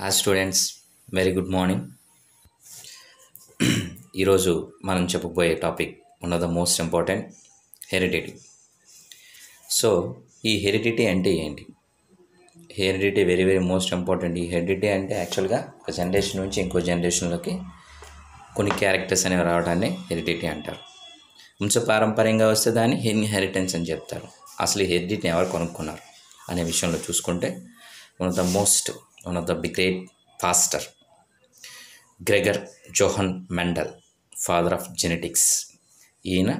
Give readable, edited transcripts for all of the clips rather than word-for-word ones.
Hi students, very good morning. ఈరోజు మనం చెప్పబోయే topic one of the most important, heredity. So ఈ heredity అంటే ఏంటి? Heredity very very most important. ఈ హెరిడిటీ అంటే యాక్చువల్గా ఒక జనరేషన్ నుంచి ఇంకో జనరేషన్లోకి కొన్ని క్యారెక్టర్స్ అనేవి రావడాన్ని హెరిడిటీ అంటారు. వంశపారంపర్యంగా వస్తే దాన్ని ఇన్హెరిటెన్స్ అని చెప్తారు. అసలు ఈ హెరిడిటీని ఎవరు కొనుక్కున్నారు అనే విషయంలో చూసుకుంటే one of the great pastor Gregor Johann Mendel, father of genetics. ఈయన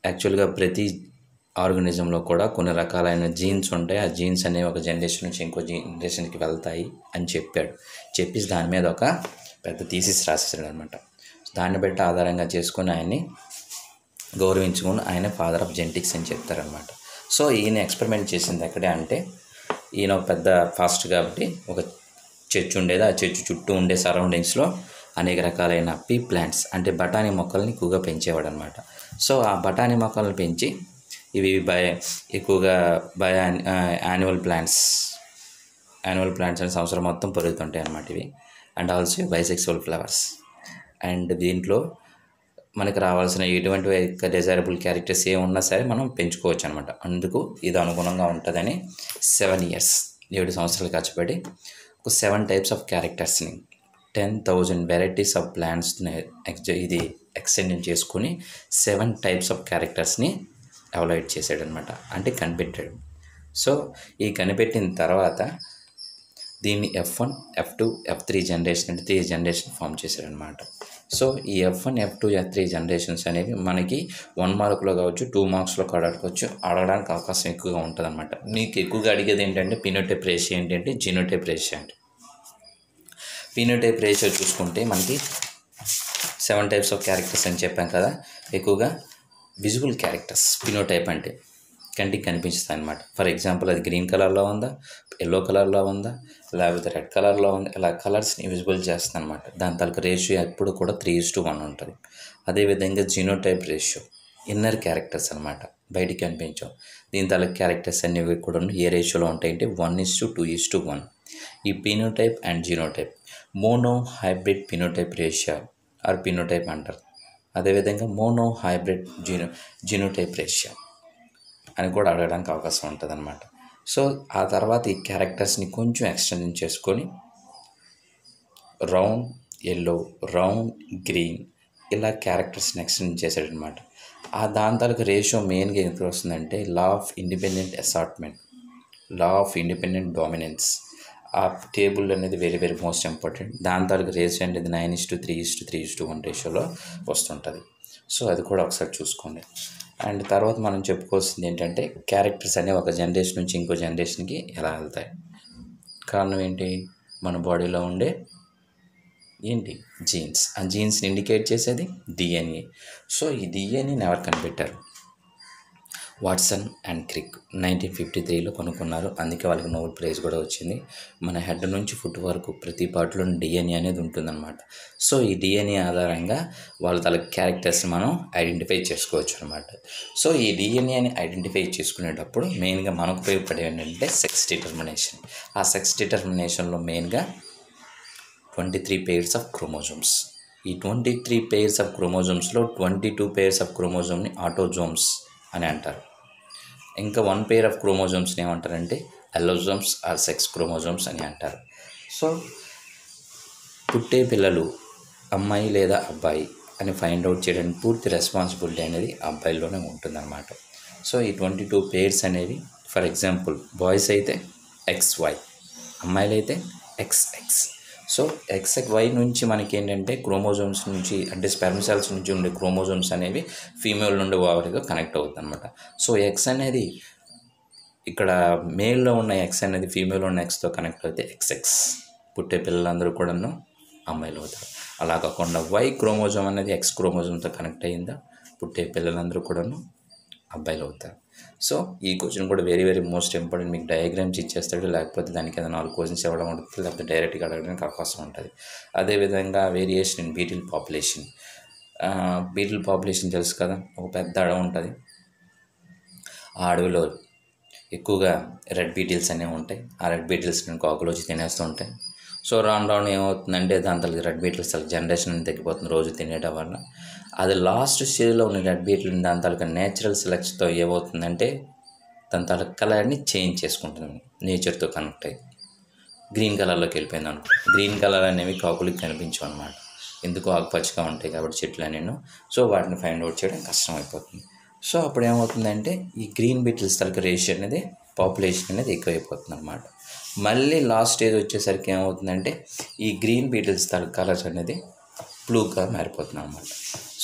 యాక్చువల్గా ప్రతి ఆర్గనిజంలో కూడా కొన్ని రకాలైన జీన్స్ ఉంటాయి. ఆ జీన్స్ అనేవి ఒక జనరేషన్ నుంచి ఇంకో జనరేషన్కి వెళ్తాయి అని చెప్పేసి దాని మీద ఒక పెద్ద థీసిస్ రాసేసాడు అనమాట. దాన్ని బట్టి ఆధారంగా చేసుకొని ఆయన్ని గౌరవించుకొని ఆయన ఫాదర్ ఆఫ్ జెనెటిక్స్ అని చెప్తారనమాట. సో ఈయన ఎక్స్పెరిమెంట్ చేసింది ఎక్కడే అంటే, ఈయన ఒక పెద్ద ఫాస్ట్ కాబట్టి ఒక చర్చ్ ఉండేది. ఆ చర్చ్ చుట్టూ ఉండే సరౌండింగ్స్లో అనేక రకాలైన పీ ప్లాంట్స్ అంటే బఠానీ మొక్కల్ని ఎక్కువగా పెంచేవాడు అనమాట. సో ఆ బఠానీ మొక్కలను పెంచి ఇవి ఎక్కువగా యాన్యువల్ ప్లాంట్స్ అనే సంవత్సరం మొత్తం పెరుగుతుంటాయి అన్నమాట ఇవి. And also bisexual flowers. And దీంట్లో మనకు రావాల్సిన ఎటువంటి డిజైరబుల్ క్యారెక్టర్స్ ఏమున్నా సరే మనం పెంచుకోవచ్చు అనమాట. అందుకు ఇది అనుగుణంగా ఉంటుందని 7 సంవత్సరాలు ఖర్చుపెట్టి ఒక 7 టైప్స్ ఆఫ్ క్యారెక్టర్స్ని 10,000 వెరైటీస్ ఆఫ్ ప్లాంట్స్ని ఇది ఎక్స్టెండ్ చేసుకుని 7 టైప్స్ ఆఫ్ క్యారెక్టర్స్ని ఎవాల్యుయేట్ చేసాడనమాట, అంటే కనిపెట్టాడు. సో ఈ కనిపెట్టిన తర్వాత దీన్ని F1, F2, F3 జనరేషన్ అంటే 3 జనరేషన్ ఫామ్ చేశాడనమాట. సో ఈ F1, F2, F3 జనరేషన్స్ అనేవి మనకి 1 మార్కులో కావచ్చు, 2 మార్క్స్లో కూడా అడగడానికి అవకాశం ఎక్కువగా ఉంటుంది అనమాట. మీకు ఎక్కువగా అడిగేది ఏంటంటే ఫినోటైప్ రేషియో ఏంటంటే జీనోటైప్ రేషియో అంటే. ఫినోటైప్ రేషియో చూసుకుంటే మనకి 7 టైప్స్ ఆఫ్ క్యారెక్టర్స్ అని చెప్పాం కదా. ఎక్కువగా విజిబుల్ క్యారెక్టర్స్ ఫినోటైప్ అంటే కంటికి కనిపిస్తుంది అనమాట. ఫర్ ఎగ్జాంపుల్ అది గ్రీన్ కలర్లో ఉందా, ఎల్లో కలర్లో ఉందా, లేకపోతే రెడ్ కలర్లో ఉంది, ఇలా కలర్స్ని విజిబుల్ చేస్తుంది అనమాట. దాని తాలూకు రేషియో ఎప్పుడు కూడా 3:1 ఉంటుంది. అదేవిధంగా జీనోటైప్ రేషియో ఇన్నర్ క్యారెక్టర్స్ అనమాట, బయటికి కనిపించాం. దీని తాలూకు క్యారెక్టర్స్ అనేవి కూడా ఏ రేషియోలో ఉంటాయంటే 1:2:1. ఈ phenotype and genotype mono hybrid phenotype ratio or phenotype అంటారు. అదేవిధంగా మోనో హైబ్రిడ్ జీనోటైప్ రేషియో అని కూడా అడగడానికి అవకాశం ఉంటుంది అనమాట. సో ఆ తర్వాత ఈ క్యారెక్టర్స్ని కొంచెం ఎక్స్టెండ్ చేసుకొని రౌండ్ ఎల్లో, రౌండ్ గ్రీన్ ఇలా క్యారెక్టర్స్ని ఎక్స్టెండ్ చేశాడనమాట. ఆ దాని తాలూకు రేషియో మెయిన్గా ఎందుకు వస్తుందంటే law of independent assortment, law of independent dominance. ఆ టేబుల్ అనేది వెరీ వెరీ మోస్ట్ ఇంపార్టెంట్. దాని తాలూకు రేషియో అనేది 9:3:3:1 రేషియోలో వస్తుంటుంది. సో అది కూడా ఒకసారి చూసుకోండి. అండ్ తర్వాత మనం చెప్పుకోవాల్సింది ఏంటంటే క్యారెక్టర్స్ అనేవి ఒక జనరేషన్ నుంచి ఇంకో జనరేషన్కి ఎలా వెళ్తాయి. కారణం ఏంటి? మన బాడీలో ఉండే జీన్స్. ఆ జీన్స్ని ఇండికేట్ చేసేది డిఎన్ఏ. సో ఈ డిఎన్ఏని ఎవరు కనిపెట్టారు? వాట్సన్ అండ్ క్రిక్ 1953లో కనుక్కున్నారు. అందుకే వాళ్ళకి నోబెల్ ప్రైజ్ కూడా వచ్చింది. మన హెడ్ నుంచి ఫుట్ వరకు ప్రతి పార్ట్లో డిఎన్ఏ అనేది ఉంటుందన్నమాట. సో ఈ డిఎన్ఏ ఆధారంగా వాళ్ళ క్యారెక్టర్స్ని మనం ఐడెంటిఫై చేసుకోవచ్చు అనమాట. సో ఈ డిఎన్ఏని ఐడెంటిఫై చేసుకునేటప్పుడు మెయిన్గా మనకు ఉపయోగపడేది ఏంటంటే సెక్స్ డిటర్మినేషన్. ఆ సెక్స్ డిటర్మినేషన్లో మెయిన్గా 23 pairs ఆఫ్ క్రోమోజోమ్స్. ఈ 23 pairs ఆఫ్ క్రోమోజోమ్స్లో 22 pairs ఆఫ్ క్రోమోజోమ్ని ఆటోజోమ్స్ అని అంటారు. ఇంకా 1 pair ఆఫ్ క్రోమోజోమ్స్ని ఏమంటారంటే అల్లోజోమ్స్ ఆర్ సెక్స్ క్రోమోజోమ్స్ అని అంటారు. సో పుట్టే పిల్లలు అమ్మాయి లేదా అబ్బాయి అని ఫైండ్ అవుట్ చేయడానికి పూర్తి రెస్పాన్సిబిలిటీ అనేది అబ్బాయిల్లోనే ఉంటుందన్నమాట. సో ఈ 22 pairs అనేవి ఫర్ ఎగ్జాంపుల్ బాయ్స్ అయితే XY, అమ్మాయిలు అయితే XX. సో XY నుంచి మనకి ఏంటంటే క్రోమోజోమ్స్ నుంచి అంటే స్పెర్మ్ సెల్స్ నుంచి ఉండే క్రోమోజోమ్స్ అనేవి ఫీమేల్ నుండి ఓవర్గా కనెక్ట్ అవుతుంది అనమాట. సో X అనేది ఇక్కడ మేల్లో ఉన్న X అనేది ఫీమేల్ ఉన్న Xతో కనెక్ట్ అయితే XX. పుట్టే పిల్లలందరూ కూడాను అమ్మాయిలు అవుతారు. అలా కాకుండా Y క్రోమోజోమ్ అనేది X క్రోమోజోమ్తో కనెక్ట్ అయ్యిందా పుట్టే పిల్లలందరూ కూడాను అబ్బాయిలు అవుతారు. సో ఈ క్వశ్చన్ కూడా వెరీ వెరీ మోస్ట్ ఇంపార్టెంట్. మీకు డయాగ్రామ్స్ ఇచ్చేస్తాడు, లేకపోతే దానికి ఏదైనా 4 క్వశ్చన్స్ ఇవ్వడం ఉంటుంది, లేకపోతే డైరెక్ట్గా అడగడానికి అవకాశం ఉంటుంది. అదేవిధంగా variation in beetle population. Beetle population తెలుసు కదా, ఒక పెద్ద అడవి ఉంటుంది. ఆ అడవిలో ఎక్కువగా రెడ్ బీటిల్స్ అనేవి ఉంటాయి. ఆ రెడ్ బీటిల్స్ని కాకులు వచ్చి తినేస్తూ ఉంటాయి. సో రాను రాను ఏమవుతుందంటే దాంతో రెడ్ బీటిల్స్ జనరేషన్ అనేది తగ్గిపోతుంది రోజు తినేయడం వల్ల. అది లాస్ట్ స్టేజ్లో ఉన్న రెడ్ బీటిల్ దాని తాలూకా నేచురల్ సెలెక్షన్తో ఏమవుతుందంటే దాని తాలూకా కలర్ని చేంజ్ చేసుకుంటుంది, నేచర్తో కనెక్ట్ అయ్యి గ్రీన్ కలర్లోకి వెళ్ళిపోయింది అనుకో. గ్రీన్ కలర్ అనేవి కాకులకి కనిపించవు అనమాట, ఎందుకు ఆకుపచ్చగా ఉంటాయి కాబట్టి చెట్లు అనేవి. సో వాటిని ఫైండ్ అవుట్ చేయడం కష్టం అయిపోతుంది. సో అప్పుడు ఏమవుతుందంటే ఈ గ్రీన్ బీటిల్స్ తాలూకా రేషియో అనేది పాపులేషన్ అనేది ఎక్కువైపోతుంది అనమాట. మళ్ళీ లాస్ట్ స్టేజ్ వచ్చేసరికి ఏమవుతుందంటే ఈ గ్రీన్ బీటిల్స్ తాలూకా కలర్స్ అనేది బ్లూగా మారిపోతుంది అనమాట.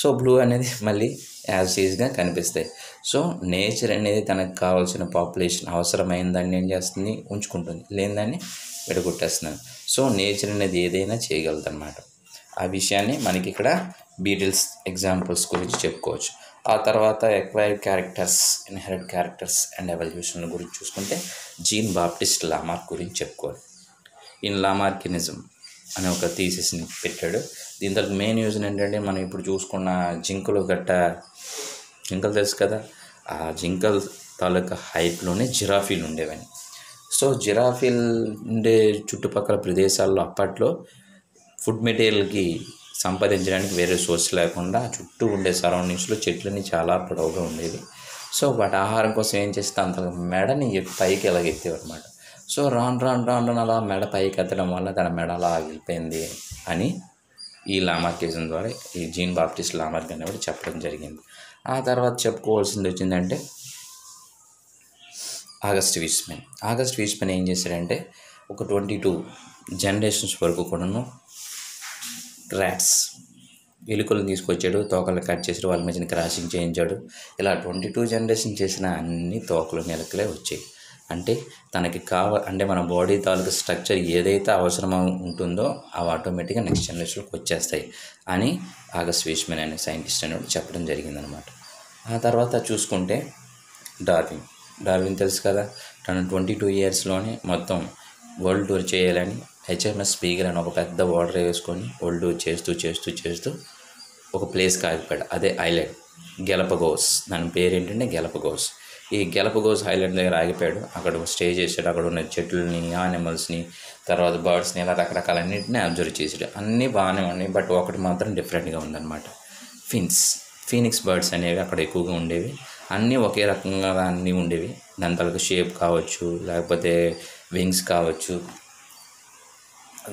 సో బ్లూ అనేది మళ్ళీ యాజ్ ఈజ్గా కనిపిస్తాయి. సో నేచర్ అనేది తనకు కావాల్సిన పాపులేషన్ అవసరమైన దాన్ని ఏం చేస్తుంది, ఉంచుకుంటుంది, లేని దాన్ని విడగొట్టేస్తున్నాను. సో నేచర్ అనేది ఏదైనా చేయగలదు అనమాట. ఆ విషయాన్ని మనకి ఇక్కడ బీటిల్స్ ఎగ్జాంపుల్స్ గురించి చెప్పుకోవచ్చు. ఆ తర్వాత acquired characters, inherit characters and evolution గురించి చూసుకుంటే జీన్ బాప్టిస్ట్ లామార్క్ గురించి చెప్పుకోవాలి. ఈయన లామార్కినిజం అనే ఒక థీసిస్ని పెట్టాడు. దీంతో మెయిన్ యూజ్ ఏంటంటే మనం ఇప్పుడు చూసుకున్న జింకలు జింకలు తెలుసు కదా, ఆ జింకల తాలూకా హైట్లోనే జిరాఫీలు ఉండేవని. సో జిరాఫీలు ఉండే చుట్టుపక్కల ప్రదేశాల్లో అప్పట్లో ఫుడ్ మెటీరియల్కి సంపాదించడానికి వేరే సోర్స్ లేకుండా చుట్టూ ఉండే సరౌండింగ్స్లో చెట్లని చాలా పొడవుగా ఉండేవి. సో వాటి ఆహారం కోసం ఏం చేస్తే అంత మెడని పైకి ఎలాగెత్తేవి అనమాట. సో రాను అలా మెడ పైకి ఎత్తడం వల్ల తన మెడ అలా ఆగిపోయింది అని ఈ లామార్కిజం ద్వారా ఈ జీన్ బాప్టిస్ట్ లామార్క్ అనేవాడు చెప్పడం జరిగింది. ఆ తర్వాత చెప్పుకోవాల్సింది వచ్చిందంటే ఆగస్ట్ వీస్మెన్ ఏం చేశాడంటే ఒక 22 జనరేషన్స్ వరకు కూడాను ర్యాట్స్ ఎలుకలను తీసుకొచ్చాడు, తోకలు కట్ చేసి వాళ్ళ మధ్యన క్రాసింగ్ చేయించాడు. ఇలా 22 జనరేషన్ చేసిన అన్ని తోకలు ఎలుకలే వచ్చాయి. అంటే తనకి అంటే మన బాడీ తాలూకు స్ట్రక్చర్ ఏదైతే అవసరం ఉంటుందో అవి ఆటోమేటిక్గా నెక్స్ట్ జనరేషన్కి వచ్చేస్తాయి అని ఆగస్ట్ వీస్మెన్ అనే సైంటిస్ట్ అనేవాడు చెప్పడం జరిగిందనమాట. ఆ తర్వాత చూసుకుంటే డార్విన్ తెలుసు కదా, తను 22 ఇయర్స్లోనే మొత్తం వరల్డ్ టూర్ చేయాలని HMS బీగల్ అని ఒక పెద్ద వాటర్ వేసుకొని వరల్డ్ టూర్ చేస్తూ ఒక ప్లేస్కి ఆగిపోయాడు. అదే ఐలాండ్ గెలపగోస్. దాని పేరు ఏంటంటే గెలపగోస్. ఈ గెలపగోస్ ఐలాండ్ దగ్గర ఆగిపోయాడు. అక్కడ స్టే చేశాడు. అక్కడ ఉన్న చెట్లని, యానిమల్స్ని, తర్వాత బర్డ్స్ని, ఇలా రకరకాలన్నింటినీ అబ్జర్వ్ చేసాడు. అన్నీ బాగానే ఉన్నాయి, బట్ ఒకటి మాత్రం డిఫరెంట్గా ఉందన్నమాట. ఫీనిక్స్ బర్డ్స్ అనేవి అక్కడ ఎక్కువగా ఉండేవి. అన్నీ ఒకే రకంగా అన్నీ ఉండేవి. దాని తలకు షేప్ కావచ్చు, లేకపోతే వింగ్స్ కావచ్చు,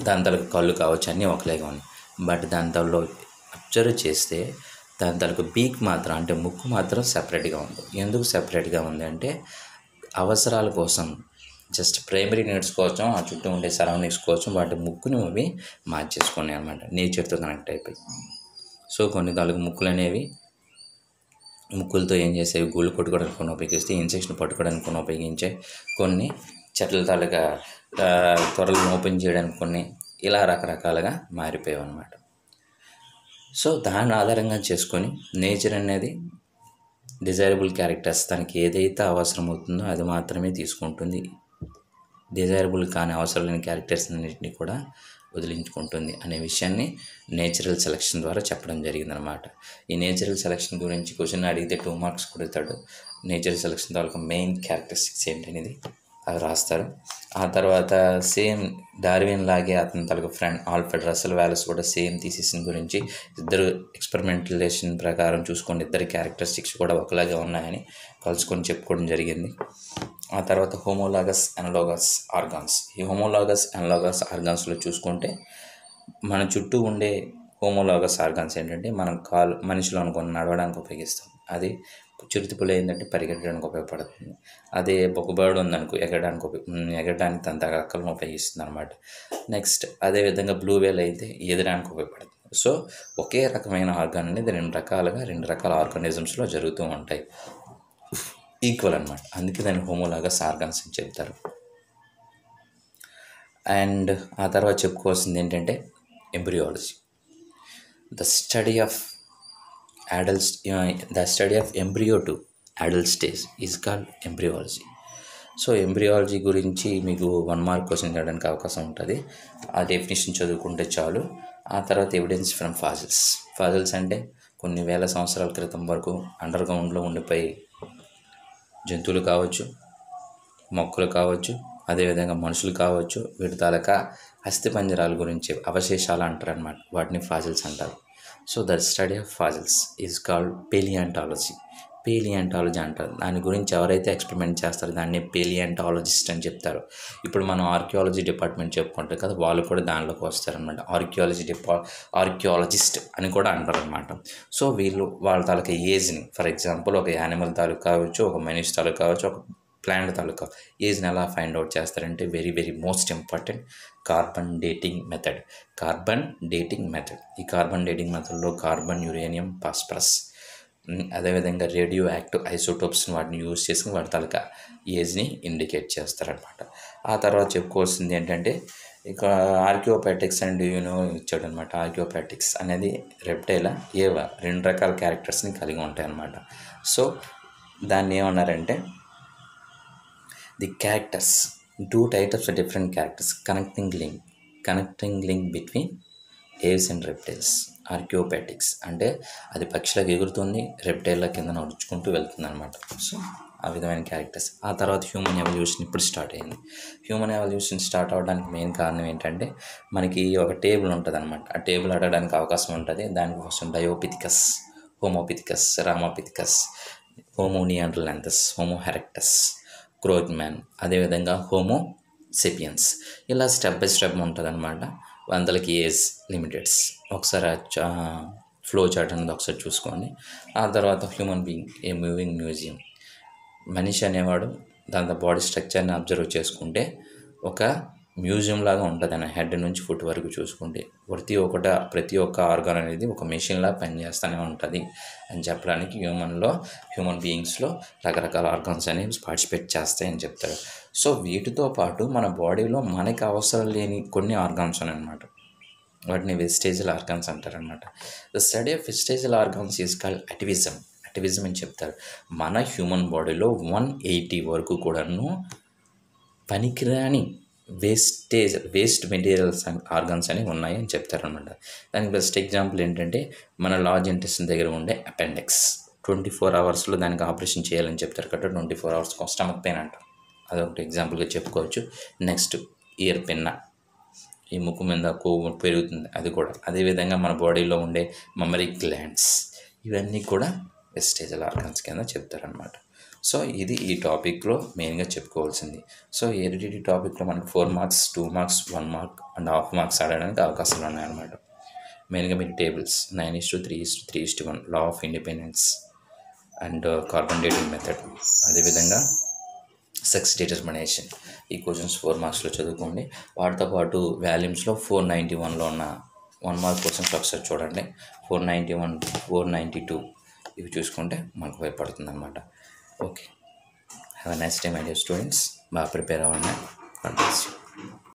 దాని తలకు కళ్ళు కావచ్చు, అన్నీ ఒకలాగా ఉన్నాయి. బట్ దాని తలలో అబ్జర్వ్ చేస్తే దాని తలకు బీక్ మాత్రం, అంటే ముక్కు మాత్రం సెపరేట్గా ఉంది. ఎందుకు సెపరేట్గా ఉంది అంటే అవసరాల కోసం, జస్ట్ ప్రైమరీ నీడ్స్ కోసం, ఆ చుట్టూ ఉండే సరౌండింగ్స్ కోసం వాటి ముక్కుని అవి మార్చేసుకున్నాయి అనమాట, నేచర్తో కనెక్ట్ అయిపోయి. సో కొన్ని తలకు ముక్కులు అనేవి ముక్కులతో ఏం చేసేవి, గూళ్ళు కొట్టుకోవడానికి కొన్ని ఉపయోగిస్తే, ఇన్సెక్ట్స్ని పట్టుకోవడానికి కొన్ని ఉపయోగించే, కొన్ని చెట్ల తాలూకా త్వరలను ఓపెన్ చేయడానికి కొన్ని, ఇలా రకరకాలుగా మారిపోయావు అనమాట. సో దాన్ని ఆధారంగా చేసుకొని నేచర్ అనేది డిజైరబుల్ క్యారెక్టర్స్, తనకి ఏదైతే అవసరం అవుతుందో అది మాత్రమే తీసుకుంటుంది. డిజైరబుల్ కానీ అవసరం లేని క్యారెక్టర్స్ అన్నింటినీ కూడా వదిలించుకుంటుంది అనే విషయాన్ని నేచురల్ సెలక్షన్ ద్వారా చెప్పడం జరిగిందనమాట. ఈ నేచురల్ సెలక్షన్ గురించి క్వశ్చన్ అడిగితే 2 మార్క్స్ కొడతాడు. నేచురల్ సెలక్షన్ తాలూకా మెయిన్ క్యారెక్టరిస్టిక్స్ ఏంటనేది అవి రాస్తారు. ఆ తర్వాత సేమ్ డార్విన్ లాగే అతని తాలూకా ఫ్రెండ్ ఆల్ఫ్రెడ్ రస్సెల్ వాలస్ కూడా సేమ్ థీసిస్ గురించి ఇద్దరు ఎక్స్పెరిమెంటేషన్ ప్రకారం చూసుకొని ఇద్దరు క్యారెక్టరిస్టిక్స్ కూడా ఒకలాగే ఉన్నాయని కలుసుకొని చెప్పుకోవడం జరిగింది. ఆ తర్వాత హోమోలాగస్ అనలాగస్ ఆర్గాన్స్. ఈ హోమోలాగస్ అనలాగస్ ఆర్గాన్స్లో చూసుకుంటే మన చుట్టూ ఉండే హోమోలాగస్ ఆర్గాన్స్ ఏంటంటే మనం మనిషిలో అనుకుని నడవడానికి ఉపయోగిస్తాం. అది చిరుతిపులు ఏంటంటే పరిగెట్టడానికి ఉపయోగపడుతుంది. అదే బొక్కబర్డ్ ఉందనుకో ఎగరడానికి తన రెక్కలను ఉపయోగిస్తుంది అనమాట. నెక్స్ట్ అదేవిధంగా బ్లూ వేల్ అయితే ఎదడానికి ఉపయోగపడుతుంది. సో ఒకే రకమైన ఆర్గాన్ అనేది రెండు రకాల ఆర్గానిజమ్స్లో జరుగుతూ ఉంటాయి, ఈక్వల్ అనమాట. అందుకే దాన్ని హోమోలాగస్ ఆర్గాన్స్ అని చెప్తారు. అండ్ ఆ తర్వాత చెప్పుకోవాల్సింది ఏంటంటే embryology. The study of embryo to adult stage is called embryology. So embryology గురించి మీకు 1 మార్క్ క్వశ్చన్ చేయడానికి అవకాశం ఉంటుంది. ఆ డెఫినేషన్ చదువుకుంటే చాలు. ఆ తర్వాత ఎవిడెన్స్ ఫ్రమ్ ఫాజిల్స్ అంటే కొన్ని వేల సంవత్సరాల క్రితం వరకు అండర్ గ్రౌండ్లో ఉండిపోయి జంతువులు కావచ్చు, మొక్కలు కావచ్చు, అదేవిధంగా మనుషులు కావచ్చు, వీటి తాలూకా అస్థిపంజరాల గురించి అవశేషాలు అంటారనమాట. వాటిని ఫాజిల్స్ అంటారు. So the study of fossils is called palaeontology. Palaeontology అంటారు. దాని గురించి ఎవరైతే ఎక్స్పెరిమెంట్ చేస్తారో దాన్ని పేలియాంటాలజిస్ట్ అని చెప్తారు. ఇప్పుడు మనం ఆర్కియాలజీ డిపార్ట్మెంట్ చెప్పుకుంటాం కదా, వాళ్ళు కూడా దానిలోకి వస్తారనమాట. ఆర్కియాలజిస్ట్ అని కూడా అంటారు అనమాట. సో వీళ్ళు వాళ్ళ తాలూకా ఏజ్ని, ఫర్ ఎగ్జాంపుల్ ఒక యానిమల్ తాలూకు కావచ్చు, ఒక మనిషి తాలూకు కావచ్చు, ఒక ప్లాంట్ తాలూకా ఏజ్ని ఎలా ఫైండ్ అవుట్ చేస్తారంటే very very most important carbon dating method. ఈ కార్బన్ డేటింగ్ మెథడ్లో కార్బన్, యురేనియం, ఫాస్ఫరస్, అదేవిధంగా రేడియో యాక్టివ్ ఐసోటోప్స్ని వాటిని యూజ్ చేసుకుని వాటి తాలూకా ఏజ్ని ఇండికేట్ చేస్తారనమాట. ఆ తర్వాత చెప్పుకోవాల్సింది ఏంటంటే ఇక ఆర్కియోపాటిక్స్ అండ్ ఇచ్చాడు అనమాట. ఆర్కియోపాటిక్స్ అనేది రెప్టైలా ఏవా 2 రకాల క్యారెక్టర్స్ని కలిగి ఉంటాయి అన్నమాట. సో దాన్ని ఏమన్నారంటే the characters, 2 types of different characters, connecting link between aves and reptiles. ఆర్కియోపాటిక్స్ అంటే అది పక్షులకు ఎగురుతుంది, రెప్టైల్ల కింద నడుచుకుంటూ వెళ్తుంది అనమాట. సో ఆ విధమైన క్యారెక్టర్స్. ఆ తర్వాత హ్యూమన్ ఎవల్యూషన్ ఇప్పుడు స్టార్ట్ అయింది. హ్యూమన్ ఎవల్యూషన్ స్టార్ట్ అవ్వడానికి మెయిన్ కారణం ఏంటంటే మనకి ఒక టేబుల్ ఉంటుంది అనమాట. ఆ టేబుల్ ఆడడానికి అవకాశం ఉంటుంది. దానికోసం డయోపిథికస్, హోమోపిథికస్, రామోపిథికస్, హోమో నియాండర్లాంథస్, హోమో ఎరెక్టస్, క్రోజ్మ్యాన్, అదేవిధంగా హోమో సెపియన్స్, ఇలా స్టెప్ బై స్టెప్ ఉంటుంది అనమాట. వందలకి ఏజ్ లిమిటెడ్స్. ఒకసారి ఫ్లో చార్ట్ అనేది ఒకసారి చూసుకోండి. ఆ తర్వాత human being a moving museum. మనిషి అనేవాడు దాంతో బాడీ స్ట్రక్చర్ని అబ్జర్వ్ చేసుకుంటే ఒక మ్యూజియం లాగా ఉంటుంది అన్న హెడ్ నుంచి ఫుట్ వరకు చూసుకుంటే. ప్రతి ఒక్క ఆర్గాన్ అనేది ఒక మెషిన్లా పనిచేస్తూనే ఉంటుంది అని చెప్పడానికి హ్యూమన్ బీయింగ్స్లో రకరకాల ఆర్గాన్స్ అనేవి పార్టిసిపేట్ చేస్తాయని చెప్తారు. సో వీటితో పాటు మన బాడీలో మనకి అవసరం లేని కొన్ని ఆర్గాన్స్ ఉన్నాయన్నమాట. వాటిని వెస్టేజల్ ఆర్గాన్స్ అంటారనమాట. The study of vestigial organs is called atavism అని చెప్తారు. మన హ్యూమన్ బాడీలో 180 వరకు కూడాను పనికిరాని వేస్ట్ మెటీరియల్స్ ఆర్గాన్స్ అనేవి ఉన్నాయని చెప్తారనమాట. దానికి బెస్ట్ ఎగ్జాంపుల్ ఏంటంటే మన లార్జ్ ఇంటెస్టైన్ దగ్గర ఉండే అపెండిక్స్. 24 hours దానికి ఆపరేషన్ చేయాలని చెప్తారు కదా, 24 hours స్టమక్ పెయిన్ అంటారు. అదొకటి ఎగ్జాంపుల్గా చెప్పుకోవచ్చు. నెక్స్ట్ ఇయర్ పిన్న, ఈ ముక్కు మీద కొవ్వు పెరుగుతుంది, అది కూడా. అదేవిధంగా మన బాడీలో ఉండే మమ్మరీ గ్లాండ్స్, ఇవన్నీ కూడా వెస్టేజల్ ఆర్గాన్స్ కింద చెప్తారనమాట. సో ఇది ఈ టాపిక్లో మెయిన్గా చెప్పుకోవాల్సింది. సో ఈ టాపిక్లో మనకు 4 marks, 2 marks, 1 mark and half marks ఆడడానికి అవకాశాలు ఉన్నాయన్నమాట. మెయిన్గా మీరు tables 9:3:3:1, law of independence and carbon dating method, అదేవిధంగా సెక్స్ డిటర్మినేషన్, ఈ క్వశ్చన్స్ 4 marksలో చదువుకోండి. వాటితో పాటు వాల్యూమ్స్లో 491లో ఉన్న 1 mark క్వశ్చన్స్ ఒకసారి చూడండి. 491, 492 ఇవి చూసుకుంటే మనకు ఉపయోగపడుతుంది అనమాట. Okay, have a nice day my dear students. బాగా ప్రిపేర్ అవ్వండి.